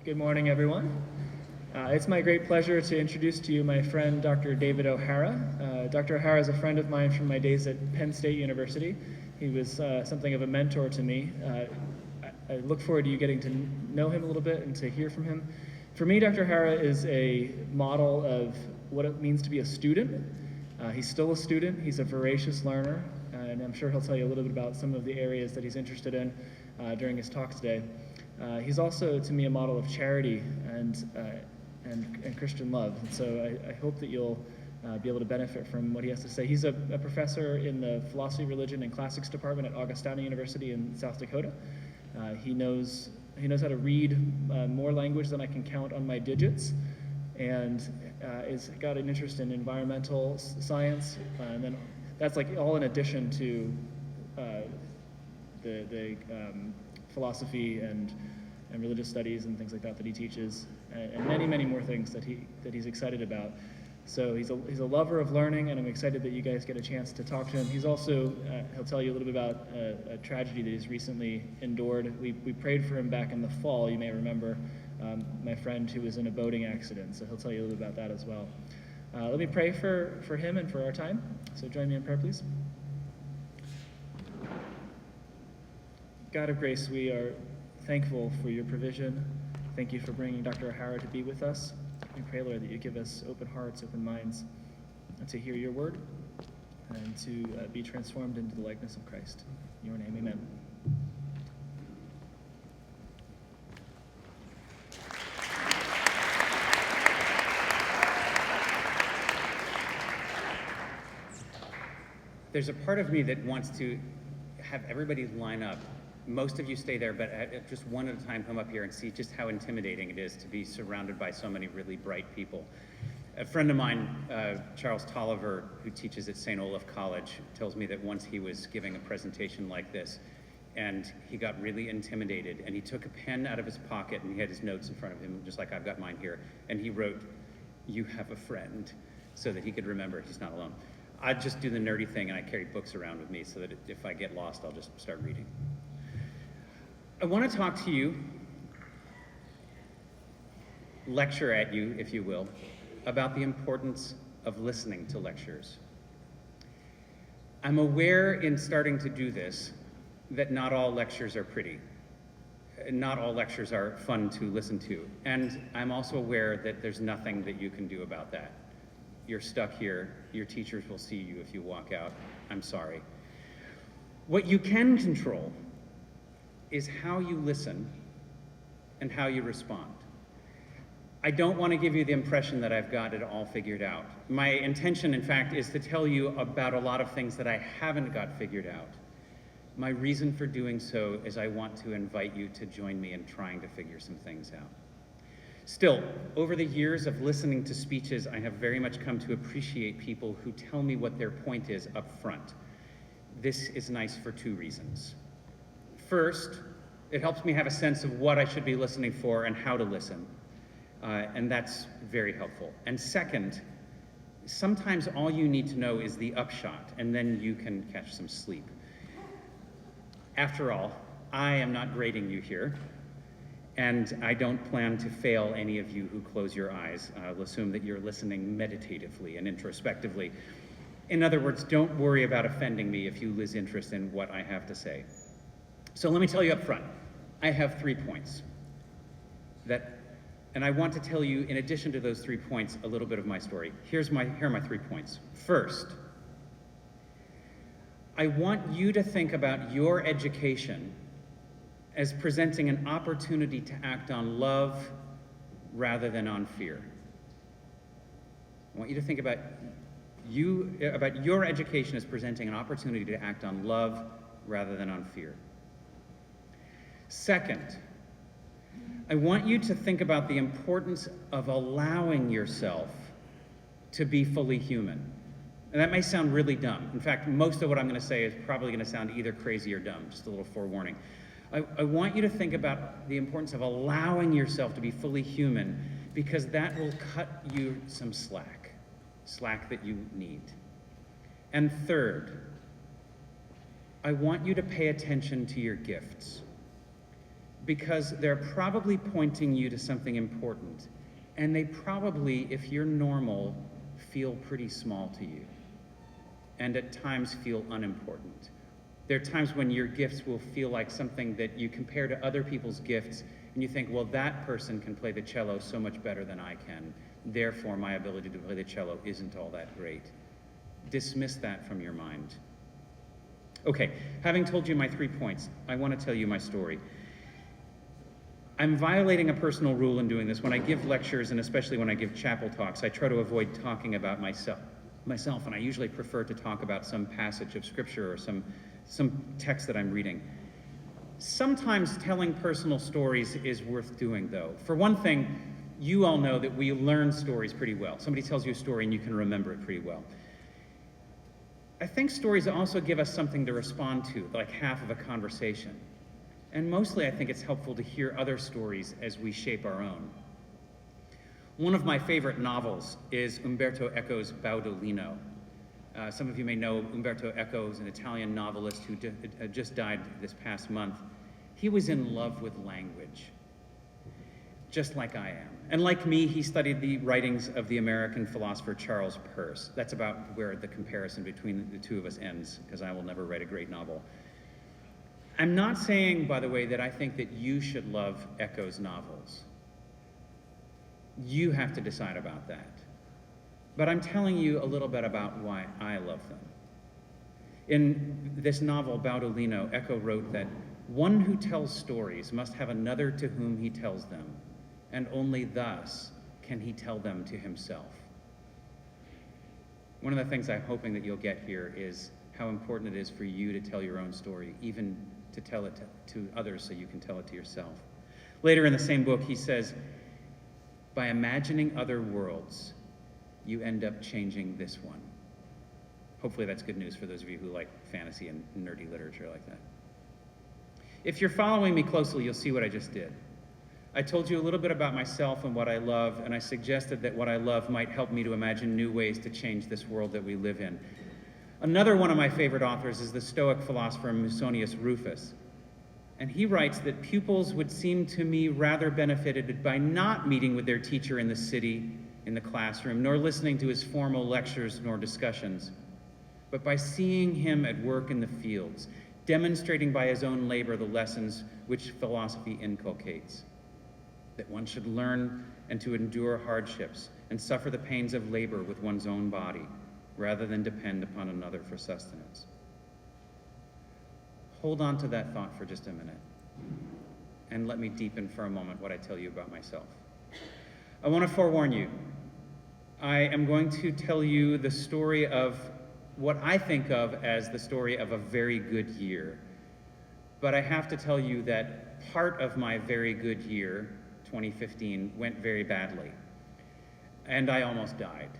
Good morning, everyone. It's my great pleasure to introduce to you my friend, Dr. David O'Hara. Dr. O'Hara is a friend of mine from my days at Penn State University. He was something of a mentor to me. I look forward to you getting to know him a little bit and to hear from him. For me, Dr. O'Hara is a model of what it means to be a student. He's still a student. He's a voracious learner, and I'm sure he'll tell you a little bit about some of the areas that he's interested in during his talk today. He's also, to me, a model of charity and Christian love. And so I hope that you'll be able to benefit from what he has to say. He's a professor in the Philosophy, Religion, and Classics department at Stony University in South Dakota. He knows how to read more language than I can count on my digits, and has got an interest in environmental science, and then that's like all in addition to the philosophy and religious studies and things like that he teaches, and many more things that he's excited about. So he's a lover of learning, and I'm excited that you guys get a chance to talk to him. He's also he'll tell you a little bit about a tragedy that he's recently endured. We prayed for him back in the fall. You may remember my friend who was in a boating accident. So he'll tell you a little bit about that as well. Let me pray for him and for our time. So join me in prayer, please. God of grace, we are thankful for your provision. Thank you for bringing Dr. O'Hara to be with us. We pray, Lord, that you give us open hearts, open minds, to hear your word and to be transformed into the likeness of Christ. In your name, amen. There's a part of me that wants to have everybody line up. Most of you stay there, but just one at a time come up here and see just how intimidating it is to be surrounded by so many really bright people. A friend of mine, Charles Tolliver, who teaches at St. Olaf College, tells me that once he was giving a presentation like this, and he got really intimidated, and he took a pen out of his pocket, and he had his notes in front of him, just like I've got mine here, and he wrote, "You have a friend," so that he could remember he's not alone. I'd just do the nerdy thing, and I carry books around with me so that if I get lost, I'll just start reading. I want to talk to you, lecture at you, if you will, about the importance of listening to lectures. I'm aware in starting to do this that not all lectures are pretty. Not all lectures are fun to listen to. And I'm also aware that there's nothing that you can do about that. You're stuck here. Your teachers will see you if you walk out. I'm sorry. What you can control is how you listen and how you respond. I don't want to give you the impression that I've got it all figured out. My intention, in fact, is to tell you about a lot of things that I haven't got figured out. My reason for doing so is I want to invite you to join me in trying to figure some things out. Still, over the years of listening to speeches, I have very much come to appreciate people who tell me what their point is up front. This is nice for two reasons. First, it helps me have a sense of what I should be listening for and how to listen, and that's very helpful. And second, sometimes all you need to know is the upshot, and then you can catch some sleep. After all, I am not grading you here, and I don't plan to fail any of you who close your eyes. I'll assume that you're listening meditatively and introspectively. In other words, don't worry about offending me if you lose interest in what I have to say. So let me tell you up front, I have 3 points and I want to tell you, in addition to those 3 points, a little bit of my story. Here are my 3 points. First, I want you to think about your education as presenting an opportunity to act on love rather than on fear. I want you to think about your education as presenting an opportunity to act on love rather than on fear. Second, I want you to think about the importance of allowing yourself to be fully human. And that may sound really dumb. In fact, most of what I'm going to say is probably going to sound either crazy or dumb, just a little forewarning. I want you to think about the importance of allowing yourself to be fully human, because that will cut you some slack that you need. And third, I want you to pay attention to your gifts. because they're probably pointing you to something important. And they probably, if you're normal, feel pretty small to you, and at times feel unimportant. There are times when your gifts will feel like something that you compare to other people's gifts, and you think, well, that person can play the cello so much better than I can, therefore my ability to play the cello isn't all that great. Dismiss that from your mind. Okay, having told you my 3 points, I want to tell you my story. I'm violating a personal rule in doing this. When I give lectures, and especially when I give chapel talks, I try to avoid talking about myself, and I usually prefer to talk about some passage of scripture or some text that I'm reading. Sometimes telling personal stories is worth doing, though. For one thing, you all know that we learn stories pretty well. Somebody tells you a story and you can remember it pretty well. I think stories also give us something to respond to, like half of a conversation. And mostly I think it's helpful to hear other stories as we shape our own. One of my favorite novels is Umberto Eco's Baudolino. Some of you may know Umberto Eco is an Italian novelist who just died this past month. He was in love with language, just like I am. And like me, he studied the writings of the American philosopher Charles Peirce. That's about where the comparison between the two of us ends, because I will never write a great novel. I'm not saying, by the way, that I think that you should love Eco's novels. You have to decide about that. But I'm telling you a little bit about why I love them. In this novel, Baudolino, Eco wrote that one who tells stories must have another to whom he tells them, and only thus can he tell them to himself. One of the things I'm hoping that you'll get here is how important it is for you to tell your own story, even to tell it to others so you can tell it to yourself. Later in the same book, he says, by imagining other worlds, you end up changing this one. Hopefully that's good news for those of you who like fantasy and nerdy literature like that. If you're following me closely, you'll see what I just did. I told you a little bit about myself and what I love, and I suggested that what I love might help me to imagine new ways to change this world that we live in. Another one of my favorite authors is the Stoic philosopher Musonius Rufus. And he writes that pupils would seem to me rather benefited by not meeting with their teacher in the city, in the classroom, nor listening to his formal lectures nor discussions, but by seeing him at work in the fields, demonstrating by his own labor the lessons which philosophy inculcates. That one should learn and to endure hardships and suffer the pains of labor with one's own body, rather than depend upon another for sustenance. Hold on to that thought for just a minute, and let me deepen for a moment what I tell you about myself. I want to forewarn you. I am going to tell you the story of what I think of as the story of a very good year. But I have to tell you that part of my very good year, 2015, went very badly, and I almost died.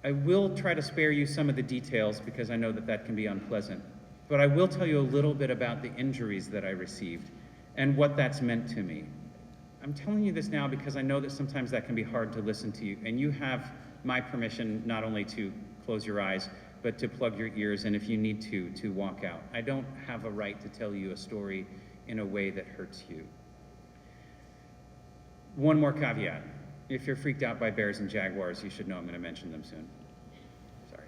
I will try to spare you some of the details because I know that that can be unpleasant, but I will tell you a little bit about the injuries that I received and what that's meant to me. I'm telling you this now because I know that sometimes that can be hard to listen to you, and you have my permission not only to close your eyes, but to plug your ears, and if you need to walk out. I don't have a right to tell you a story in a way that hurts you. One more caveat. If you're freaked out by bears and jaguars, you should know I'm going to mention them soon. Sorry.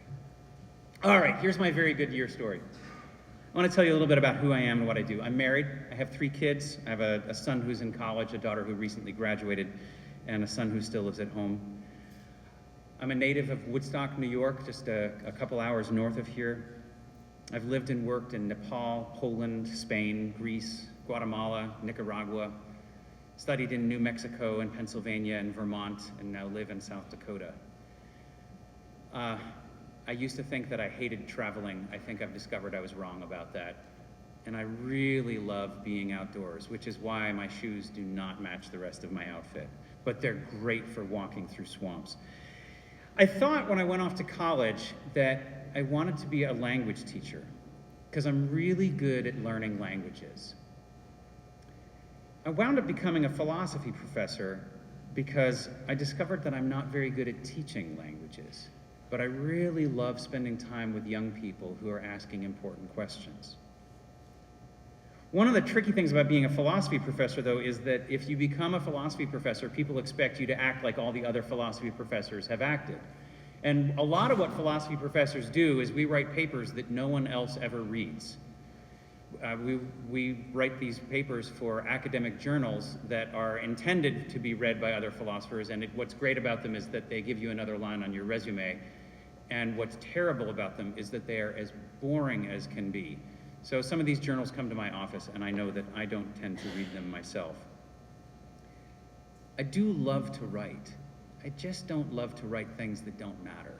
All right, here's my very good year story. I want to tell you a little bit about who I am and what I do. I'm married. I have 3 kids. I have a son who's in college, a daughter who recently graduated, and a son who still lives at home. I'm a native of Woodstock, New York, just a couple hours north of here. I've lived and worked in Nepal, Poland, Spain, Greece, Guatemala, Nicaragua, studied in New Mexico and Pennsylvania and Vermont, and now live in South Dakota. I used to think that I hated traveling. I think I've discovered I was wrong about that. And I really love being outdoors, which is why my shoes do not match the rest of my outfit, but they're great for walking through swamps. I thought when I went off to college that I wanted to be a language teacher because I'm really good at learning languages. I wound up becoming a philosophy professor because I discovered that I'm not very good at teaching languages, but I really love spending time with young people who are asking important questions. One of the tricky things about being a philosophy professor, though, is that if you become a philosophy professor, people expect you to act like all the other philosophy professors have acted. And a lot of what philosophy professors do is we write papers that no one else ever reads. We write these papers for academic journals that are intended to be read by other philosophers, and what's great about them is that they give you another line on your resume, and what's terrible about them is that they are as boring as can be. So some of these journals come to my office, and I know that I don't tend to read them myself. I do love to write. I just don't love to write things that don't matter.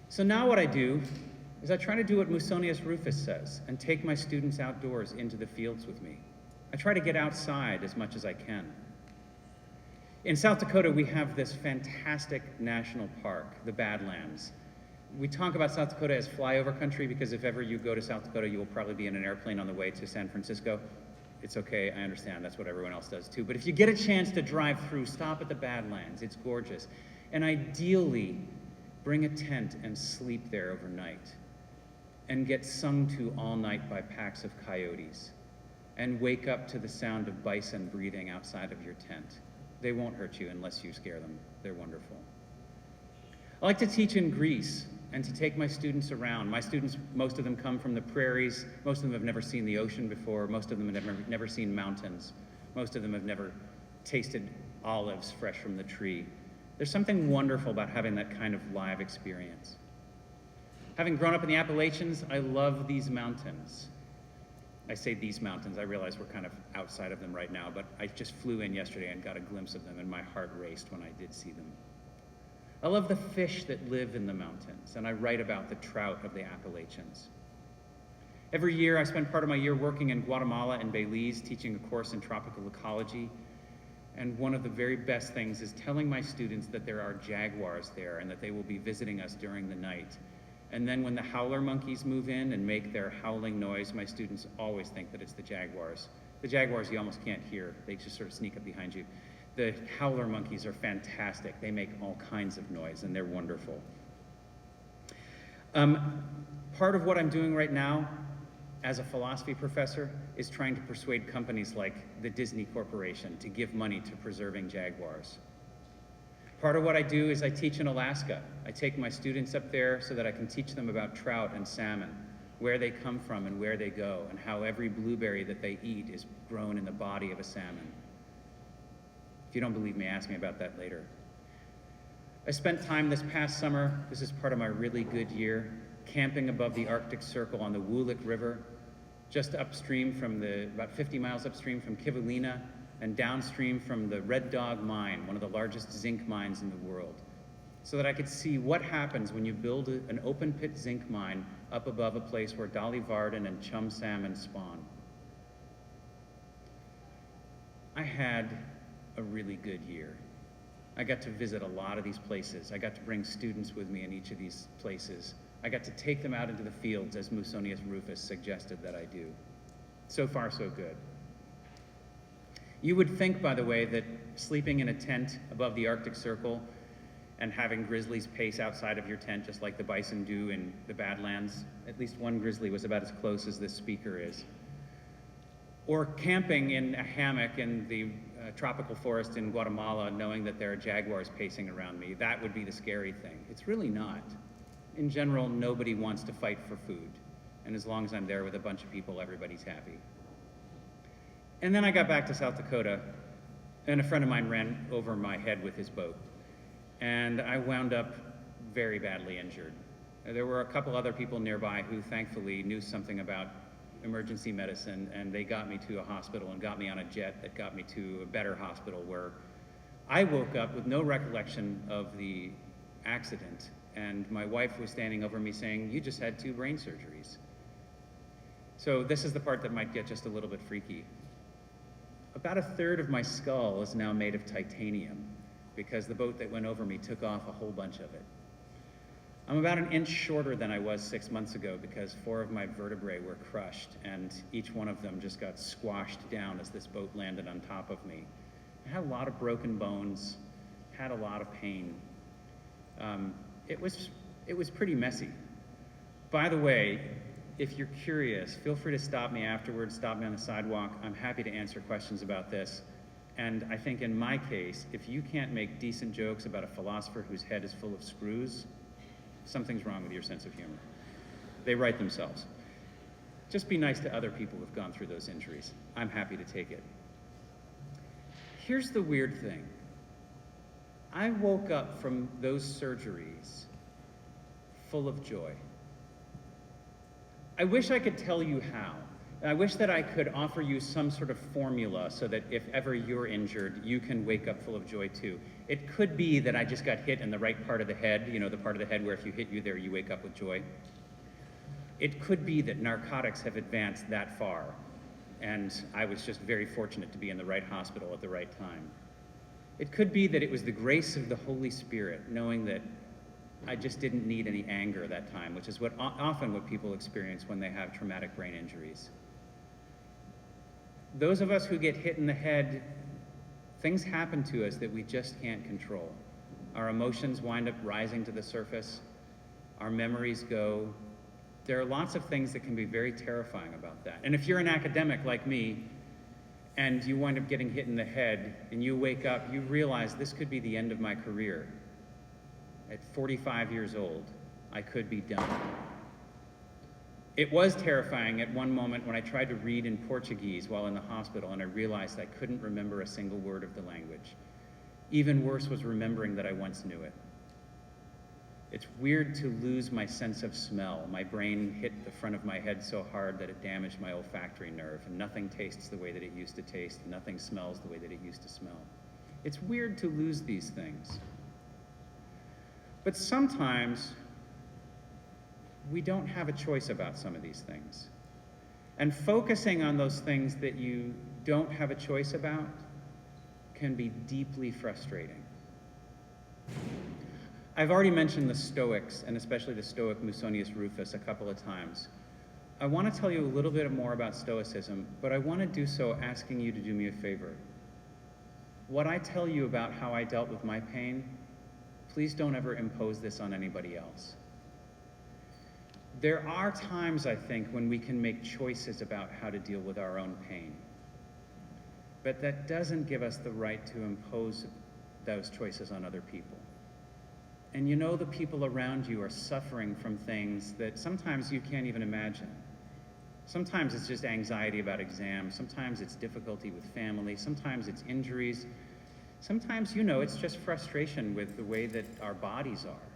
So now what I do is I try to do what Musonius Rufus says and take my students outdoors into the fields with me. I try to get outside as much as I can. In South Dakota, we have this fantastic national park, the Badlands. We talk about South Dakota as flyover country because if ever you go to South Dakota, you will probably be in an airplane on the way to San Francisco. It's okay, I understand, that's what everyone else does too. But if you get a chance to drive through, stop at the Badlands, it's gorgeous. And ideally, bring a tent and sleep there overnight. And get sung to all night by packs of coyotes. And wake up to the sound of bison breathing outside of your tent. They won't hurt you unless you scare them. They're wonderful. I like to teach in Greece and to take my students around. My students, most of them come from the prairies. Most of them have never seen the ocean before. Most of them have never seen mountains. Most of them have never tasted olives fresh from the tree. There's something wonderful about having that kind of live experience. Having grown up in the Appalachians, I love these mountains. I say these mountains, I realize we're kind of outside of them right now, but I just flew in yesterday and got a glimpse of them, and my heart raced when I did see them. I love the fish that live in the mountains, and I write about the trout of the Appalachians. Every year, I spend part of my year working in Guatemala and Belize, teaching a course in tropical ecology, and one of the very best things is telling my students that there are jaguars there and that they will be visiting us during the night. And then when the howler monkeys move in and make their howling noise, my students always think that it's the jaguars. The jaguars you almost can't hear. They just sort of sneak up behind you. The howler monkeys are fantastic. They make all kinds of noise, and they're wonderful. Part of what I'm doing right now as a philosophy professor is trying to persuade companies like the Disney Corporation to give money to preserving jaguars. Part of what I do is I teach in Alaska. I take my students up there so that I can teach them about trout and salmon, where they come from and where they go, and how every blueberry that they eat is grown in the body of a salmon. If you don't believe me, ask me about that later. I spent time this past summer, this is part of my really good year, camping above the Arctic Circle on the Wulik River, just upstream from about 50 miles upstream from Kivalina, and downstream from the Red Dog Mine, one of the largest zinc mines in the world, so that I could see what happens when you build an open pit zinc mine up above a place where Dolly Varden and chum salmon spawn. I had a really good year. I got to visit a lot of these places. I got to bring students with me in each of these places. I got to take them out into the fields as Musonius Rufus suggested that I do. So far, so good. You would think, by the way, that sleeping in a tent above the Arctic Circle and having grizzlies pace outside of your tent just like the bison do in the Badlands, at least one grizzly was about as close as this speaker is, or camping in a hammock in the tropical forest in Guatemala knowing that there are jaguars pacing around me, that would be the scary thing. It's really not. In general, nobody wants to fight for food, and as long as I'm there with a bunch of people, everybody's happy. And then I got back to South Dakota, and a friend of mine ran over my head with his boat, and I wound up very badly injured. There were a couple other people nearby who thankfully knew something about emergency medicine, and they got me to a hospital and got me on a jet that got me to a better hospital where I woke up with no recollection of the accident, and my wife was standing over me saying, "You just had 2 brain surgeries." So this is the part that might get just a little bit freaky. About 1/3 of my skull is now made of titanium because the boat that went over me took off a whole bunch of it. I'm about 1 inch shorter than I was 6 months ago because 4 of my vertebrae were crushed and each one of them just got squashed down as this boat landed on top of me. I had a lot of broken bones, had a lot of pain. It was pretty messy. By the way, if you're curious, feel free to stop me afterwards, stop me on the sidewalk. I'm happy to answer questions about this. And I think in my case, if you can't make decent jokes about a philosopher whose head is full of screws, something's wrong with your sense of humor. They write themselves. Just be nice to other people who've gone through those injuries. I'm happy to take it. Here's the weird thing. I woke up from those surgeries full of joy. I wish I could tell you how. I wish that I could offer you some sort of formula so that if ever you're injured, you can wake up full of joy too. It could be that I just got hit in the right part of the head, you know, the part of the head where if you hit you there, you wake up with joy. It could be that narcotics have advanced that far, and I was just very fortunate to be in the right hospital at the right time. It could be that it was the grace of the Holy Spirit, knowing that I just didn't need any anger that time, which is often what people experience when they have traumatic brain injuries. Those of us who get hit in the head, things happen to us that we just can't control. Our emotions wind up rising to the surface. Our memories go. There are lots of things that can be very terrifying about that. And if you're an academic like me, and you wind up getting hit in the head, and you wake up, you realize this could be the end of my career. At 45 years old, I could be done. It was terrifying at one moment when I tried to read in Portuguese while in the hospital, and I realized I couldn't remember a single word of the language. Even worse was remembering that I once knew it. It's weird to lose my sense of smell. My brain hit the front of my head so hard that it damaged my olfactory nerve, and nothing tastes the way that it used to taste, and nothing smells the way that it used to smell. It's weird to lose these things. But sometimes we don't have a choice about some of these things. And focusing on those things that you don't have a choice about can be deeply frustrating. I've already mentioned the Stoics, and especially the Stoic Musonius Rufus, a couple of times. I want to tell you a little bit more about Stoicism, but I want to do so asking you to do me a favor. What I tell you about how I dealt with my pain, please don't ever impose this on anybody else. There are times, I think, when we can make choices about how to deal with our own pain. But that doesn't give us the right to impose those choices on other people. And you know the people around you are suffering from things that sometimes you can't even imagine. Sometimes it's just anxiety about exams. Sometimes it's difficulty with family. Sometimes it's injuries. Sometimes, you know, it's just frustration with the way that our bodies are.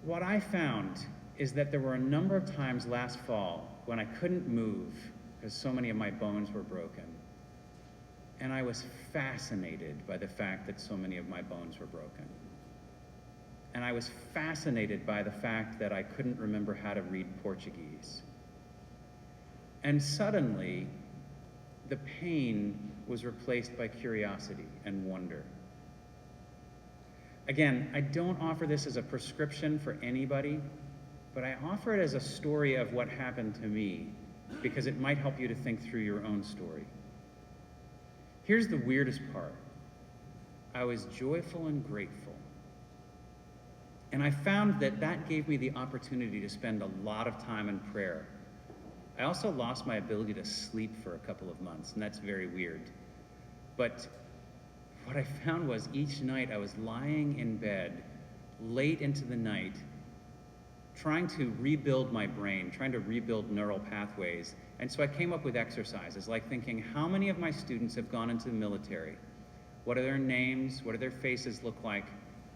What I found is that there were a number of times last fall when I couldn't move because so many of my bones were broken. And I was fascinated by the fact that so many of my bones were broken. And I was fascinated by the fact that I couldn't remember how to read Portuguese. And suddenly, the pain was replaced by curiosity and wonder. Again, I don't offer this as a prescription for anybody, but I offer it as a story of what happened to me, because it might help you to think through your own story. Here's the weirdest part. I was joyful and grateful. And I found that that gave me the opportunity to spend a lot of time in prayer. I also lost my ability to sleep for a couple of months, and that's very weird. But what I found was each night I was lying in bed late into the night, trying to rebuild my brain, trying to rebuild neural pathways. And so I came up with exercises like thinking, how many of my students have gone into the military? What are their names? What do their faces look like?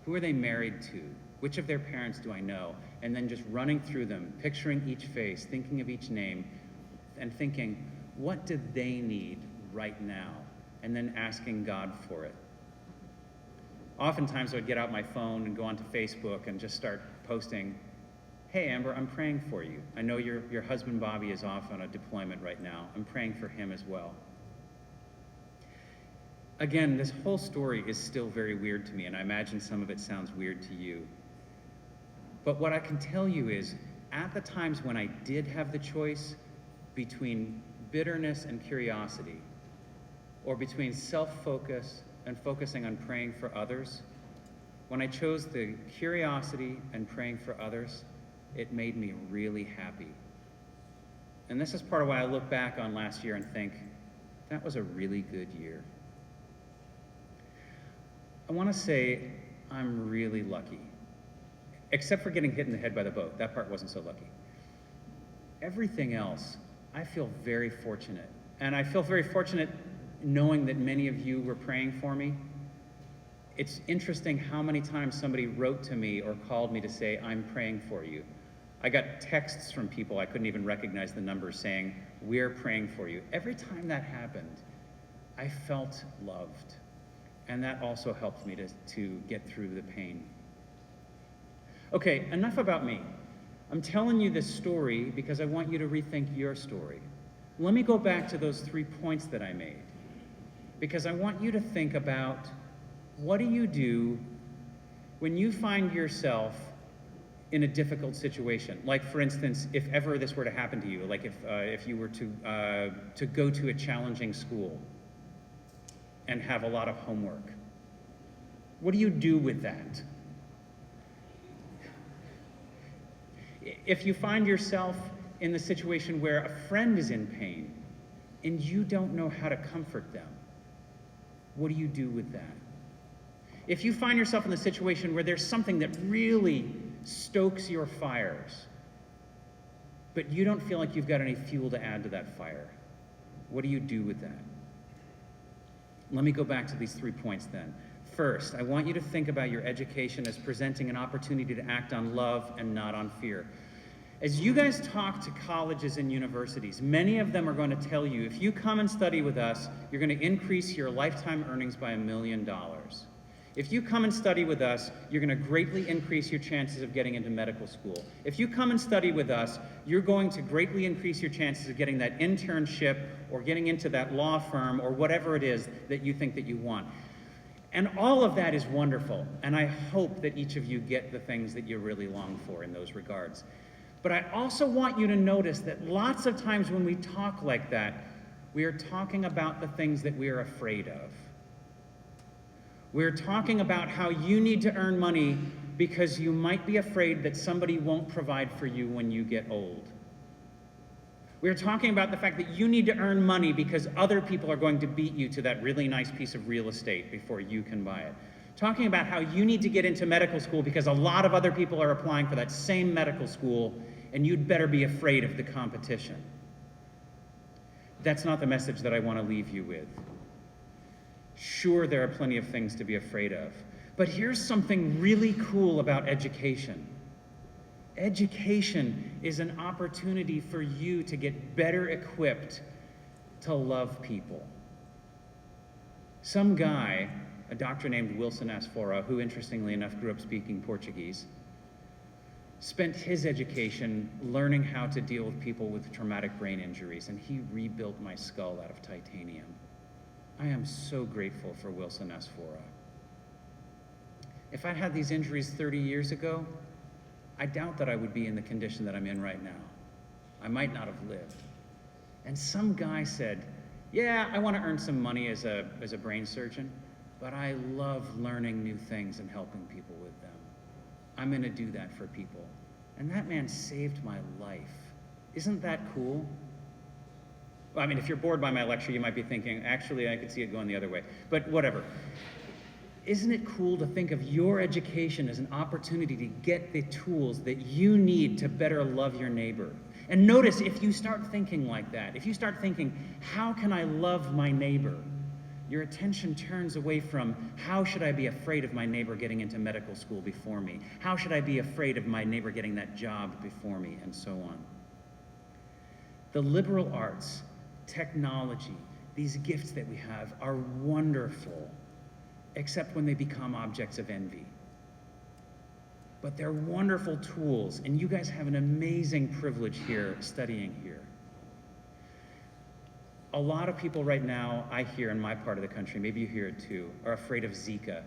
Who are they married to? Which of their parents do I know? And then just running through them, picturing each face, thinking of each name, and thinking, what do they need right now? And then asking God for it. Oftentimes I would get out my phone and go onto Facebook and just start posting, hey Amber, I'm praying for you. I know your husband Bobby is off on a deployment right now. I'm praying for him as well. Again, this whole story is still very weird to me, and I imagine some of it sounds weird to you. But what I can tell you is, at the times when I did have the choice between bitterness and curiosity, or between self-focus and focusing on praying for others, when I chose the curiosity and praying for others, it made me really happy. And this is part of why I look back on last year and think, that was a really good year. I want to say I'm really lucky, except for getting hit in the head by the boat. That part wasn't so lucky. Everything else, I feel very fortunate. And I feel very fortunate knowing that many of you were praying for me. It's interesting how many times somebody wrote to me or called me to say, I'm praying for you. I got texts from people, I couldn't even recognize the numbers, saying, we're praying for you. Every time that happened, I felt loved. And that also helped me to get through the pain. Okay, enough about me. I'm telling you this story because I want you to rethink your story. Let me go back to those 3 points that I made, because I want you to think about, what do you do when you find yourself in a difficult situation? Like, for instance, if ever this were to happen to you, like if you were to go to a challenging school and have a lot of homework. What do you do with that? If you find yourself in the situation where a friend is in pain and you don't know how to comfort them, what do you do with that? If you find yourself in the situation where there's something that really stokes your fires, but you don't feel like you've got any fuel to add to that fire, what do you do with that? Let me go back to these 3 points then. First, I want you to think about your education as presenting an opportunity to act on love and not on fear. As you guys talk to colleges and universities, many of them are going to tell you, if you come and study with us, you're going to increase your lifetime earnings by $1 million. If you come and study with us, you're going to greatly increase your chances of getting into medical school. If you come and study with us, you're going to greatly increase your chances of getting that internship or getting into that law firm or whatever it is that you think that you want. And all of that is wonderful, and I hope that each of you get the things that you really long for in those regards. But I also want you to notice that lots of times when we talk like that, we are talking about the things that we are afraid of. We're talking about how you need to earn money because you might be afraid that somebody won't provide for you when you get old. We're talking about the fact that you need to earn money because other people are going to beat you to that really nice piece of real estate before you can buy it. Talking about how you need to get into medical school because a lot of other people are applying for that same medical school and you'd better be afraid of the competition. That's not the message that I want to leave you with. Sure, there are plenty of things to be afraid of, but here's something really cool about education. Education is an opportunity for you to get better equipped to love people. Some guy, a doctor named Wilson Asfora, who interestingly enough grew up speaking Portuguese, spent his education learning how to deal with people with traumatic brain injuries, and he rebuilt my skull out of titanium. I am so grateful for Wilson Asfora. If I'd had these injuries 30 years ago, I doubt that I would be in the condition that I'm in right now. I might not have lived. And some guy said, yeah, I want to earn some money as a brain surgeon, but I love learning new things and helping people with them. I'm going to do that for people. And that man saved my life. Isn't that cool? Well, I mean, if you're bored by my lecture, you might be thinking, actually, I could see it going the other way. But whatever. Isn't it cool to think of your education as an opportunity to get the tools that you need to better love your neighbor? And notice, if you start thinking like that, if you start thinking, how can I love my neighbor? Your attention turns away from, how should I be afraid of my neighbor getting into medical school before me? How should I be afraid of my neighbor getting that job before me? And so on. The liberal arts, technology, these gifts that we have are wonderful, except when they become objects of envy. But they're wonderful tools, and you guys have an amazing privilege here studying here. A lot of people right now, I hear in my part of the country, maybe you hear it too, are afraid of Zika.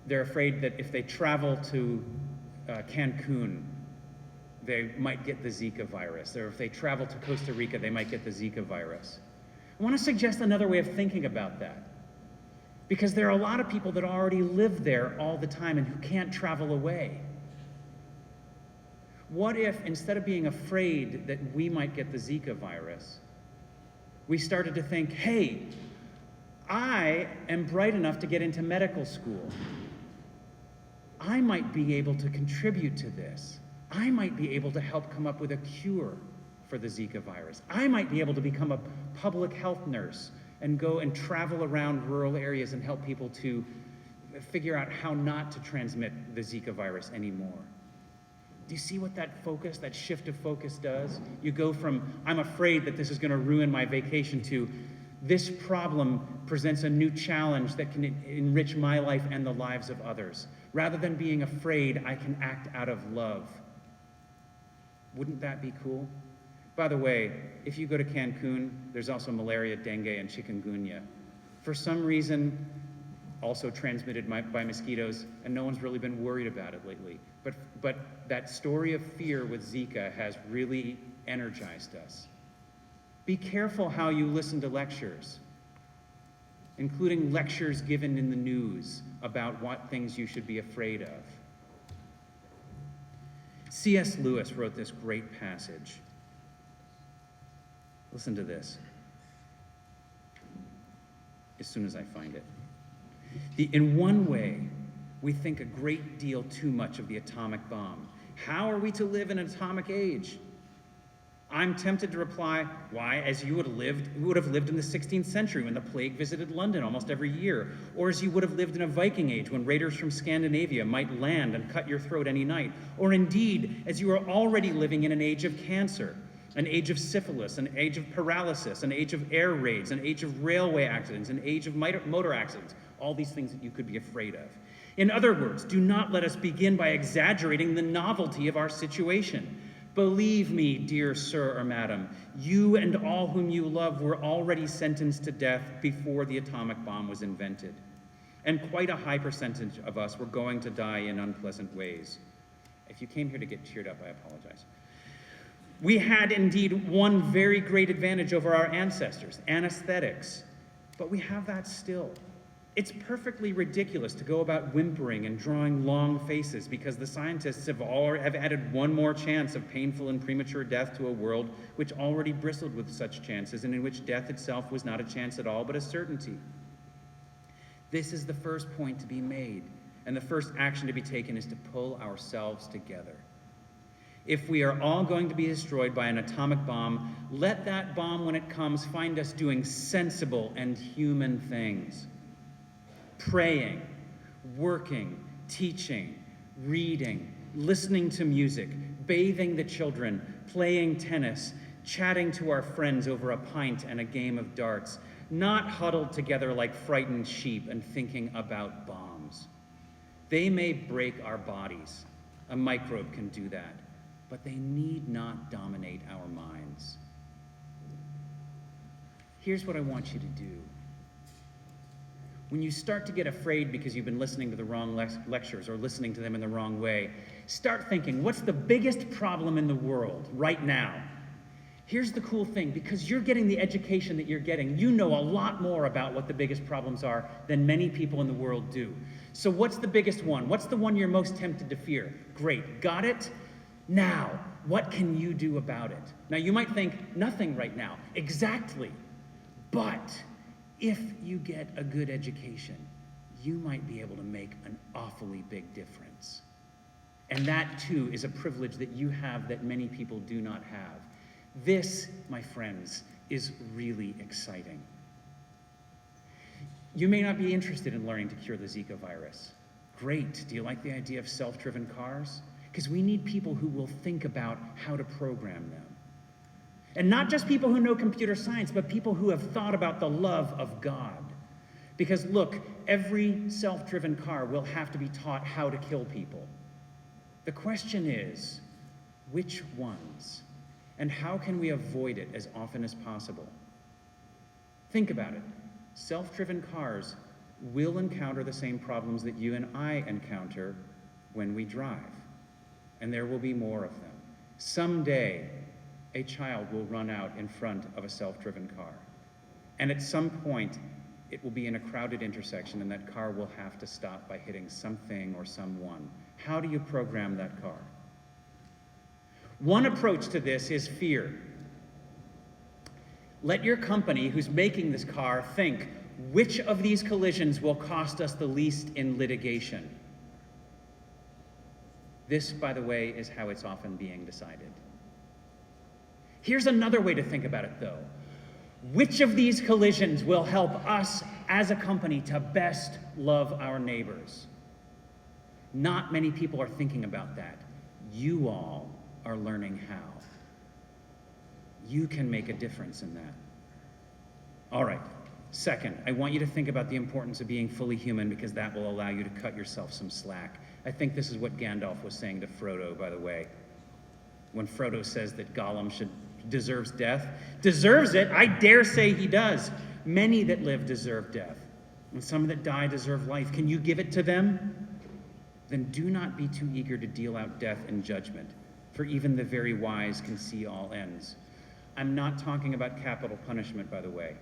They're afraid that if they travel to Cancun, they might get the Zika virus. Or if they travel to Costa Rica, they might get the Zika virus. I want to suggest another way of thinking about that. Because there are a lot of people that already live there all the time and who can't travel away. What if, instead of being afraid that we might get the Zika virus, we started to think, hey, I am bright enough to get into medical school. I might be able to contribute to this. I might be able to help come up with a cure for the Zika virus. I might be able to become a public health nurse and go and travel around rural areas and help people to figure out how not to transmit the Zika virus anymore. Do you see what that focus, that shift of focus does? You go from, I'm afraid that this is going to ruin my vacation, to this problem presents a new challenge that can enrich my life and the lives of others. Rather than being afraid, I can act out of love. Wouldn't that be cool? By the way, if you go to Cancun, there's also malaria, dengue, and chikungunya. For some reason, also transmitted by mosquitoes, and no one's really been worried about it lately. But that story of fear with Zika has really energized us. Be careful how you listen to lectures, including lectures given in the news about what things you should be afraid of. C.S. Lewis wrote this great passage. Listen to this, as soon as I find it. In one way, we think a great deal too much of the atomic bomb. How are we to live in an atomic age? I'm tempted to reply, why, as you would have lived in the 16th century when the plague visited London almost every year, or as you would have lived in a Viking age when raiders from Scandinavia might land and cut your throat any night, or indeed, as you are already living in an age of cancer, an age of syphilis, an age of paralysis, an age of air raids, an age of railway accidents, an age of motor accidents, all these things that you could be afraid of. In other words, do not let us begin by exaggerating the novelty of our situation. Believe me, dear sir or madam, you and all whom you love were already sentenced to death before the atomic bomb was invented. And quite a high percentage of us were going to die in unpleasant ways. If you came here to get cheered up, I apologize. We had indeed one very great advantage over our ancestors, anesthetics, but we have that still. It's perfectly ridiculous to go about whimpering and drawing long faces because the scientists have added one more chance of painful and premature death to a world which already bristled with such chances and in which death itself was not a chance at all but a certainty. This is the first point to be made, and the first action to be taken is to pull ourselves together. If we are all going to be destroyed by an atomic bomb, let that bomb, when it comes, find us doing sensible and human things. Praying, working, teaching, reading, listening to music, bathing the children, playing tennis, chatting to our friends over a pint and a game of darts, not huddled together like frightened sheep and thinking about bombs. They may break our bodies. A microbe can do that, but they need not dominate our minds. Here's what I want you to do. When you start to get afraid because you've been listening to the wrong lectures or listening to them in the wrong way, start thinking, what's the biggest problem in the world right now? Here's the cool thing, because you're getting the education that you're getting, you know a lot more about what the biggest problems are than many people in the world do. So what's the biggest one? What's the one you're most tempted to fear? Great, got it? Now, what can you do about it? Now you might think, nothing right now. Exactly. But if you get a good education, you might be able to make an awfully big difference. And that too is a privilege that you have that many people do not have. This, my friends, is really exciting. You may not be interested in learning to cure the Zika virus. Great, do you like the idea of self-driven cars? Because we need people who will think about how to program them. And not just people who know computer science, but people who have thought about the love of God. Because look, every self-driven car will have to be taught how to kill people. The question is, which ones? And how can we avoid it as often as possible? Think about it. Self-driven cars will encounter the same problems that you and I encounter when we drive. And there will be more of them. Someday, a child will run out in front of a self-driven car. And at some point, it will be in a crowded intersection and that car will have to stop by hitting something or someone. How do you program that car? One approach to this is fear. Let your company who's making this car think, which of these collisions will cost us the least in litigation? This, by the way, is how it's often being decided. Here's another way to think about it, though. Which of these collisions will help us as a company to best love our neighbors? Not many people are thinking about that. You all are learning how. You can make a difference in that. All right. Second, I want you to think about the importance of being fully human, because that will allow you to cut yourself some slack. I think this is what Gandalf was saying to Frodo, by the way. When Frodo says that Gollum deserves death. Deserves it? I dare say he does. Many that live deserve death, and some that die deserve life. Can you give it to them? Then do not be too eager to deal out death and judgment, for even the very wise can see all ends. I'm not talking about capital punishment, by the way.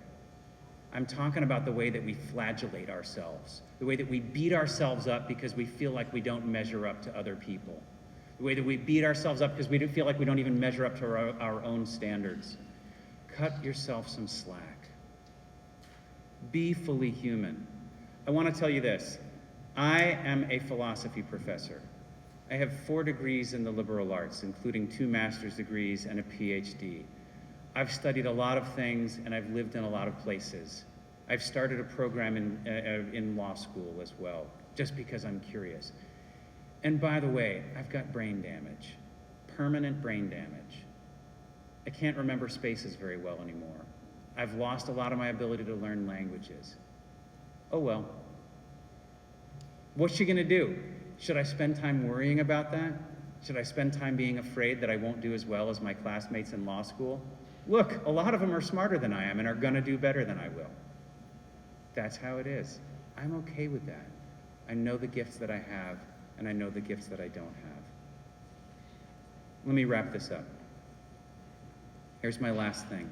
I'm talking about the way that we flagellate ourselves, the way that we beat ourselves up because we feel like we don't measure up to other people, the way that we beat ourselves up because we feel like we don't even measure up to our own standards. Cut yourself some slack. Be fully human. I want to tell you this. I am a philosophy professor. I have 4 degrees in the liberal arts, including 2 master's degrees and a PhD. I've studied a lot of things, and I've lived in a lot of places. I've started a program in law school as well, just because I'm curious. And by the way, I've got brain damage, permanent brain damage. I can't remember spaces very well anymore. I've lost a lot of my ability to learn languages. Oh well. What's she gonna do? Should I spend time worrying about that? Should I spend time being afraid that I won't do as well as my classmates in law school? Look, a lot of them are smarter than I am and are gonna do better than I will. That's how it is. I'm okay with that. I know the gifts that I have, and I know the gifts that I don't have. Let me wrap this up. Here's my last thing.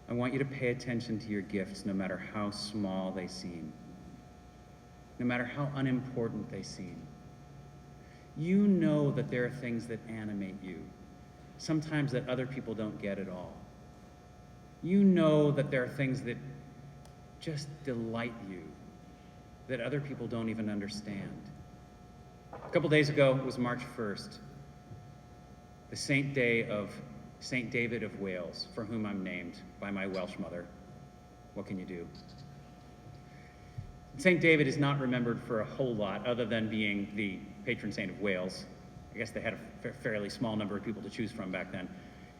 I want you to pay attention to your gifts, no matter how small they seem, no matter how unimportant they seem. You know that there are things that animate you, sometimes that other people don't get at all. You know that there are things that just delight you, that other people don't even understand. A couple days ago was March 1st, the saint day of St. David of Wales, for whom I'm named by my Welsh mother. What can you do? St. David is not remembered for a whole lot other than being the patron saint of Wales. I guess they had a fairly small number of people to choose from back then.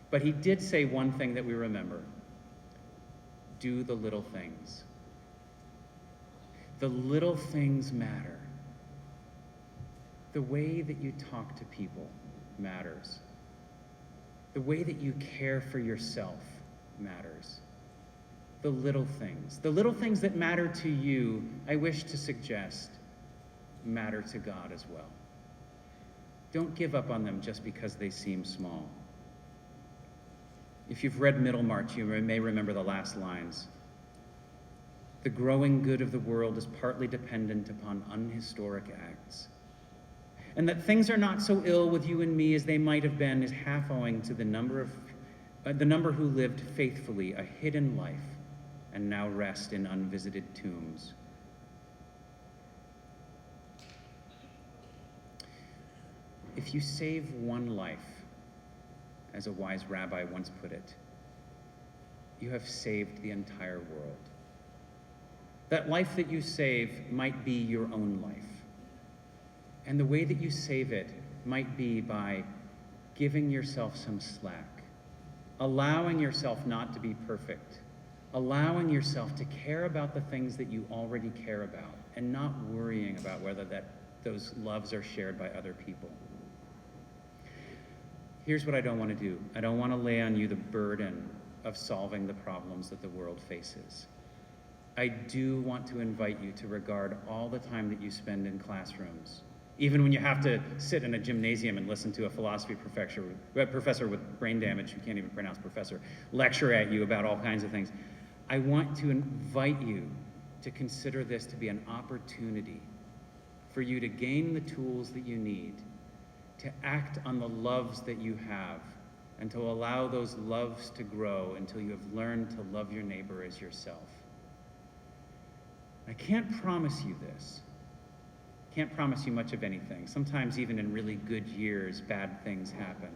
But he did say one thing that we remember. Do the little things. The little things matter. The way that you talk to people matters. The way that you care for yourself matters. The little things that matter to you, I wish to suggest, matter to God as well. Don't give up on them just because they seem small. If you've read Middlemarch, you may remember the last lines. The growing good of the world is partly dependent upon unhistoric acts. And that things are not so ill with you and me as they might have been is half owing to the number who lived faithfully a hidden life and now rest in unvisited tombs. If you save one life, as a wise rabbi once put it, you have saved the entire world. That life that you save might be your own life. And the way that you save it might be by giving yourself some slack, allowing yourself not to be perfect, allowing yourself to care about the things that you already care about, and not worrying about whether those loves are shared by other people. Here's what I don't want to do. I don't want to lay on you the burden of solving the problems that the world faces. I do want to invite you to regard all the time that you spend in classrooms, even when you have to sit in a gymnasium and listen to a philosophy professor with brain damage who can't even pronounce professor lecture at you about all kinds of things. I want to invite you to consider this to be an opportunity for you to gain the tools that you need to act on the loves that you have and to allow those loves to grow until you have learned to love your neighbor as yourself. I can't promise you this. Can't promise you much of anything. Sometimes even in really good years, bad things happen.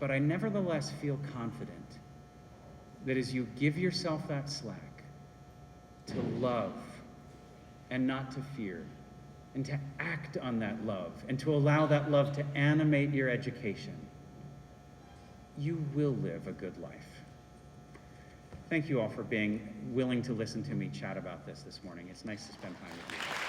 But I nevertheless feel confident that as you give yourself that slack to love and not to fear, and to act on that love, and to allow that love to animate your education, you will live a good life. Thank you all for being willing to listen to me chat about this morning. It's nice to spend time with you.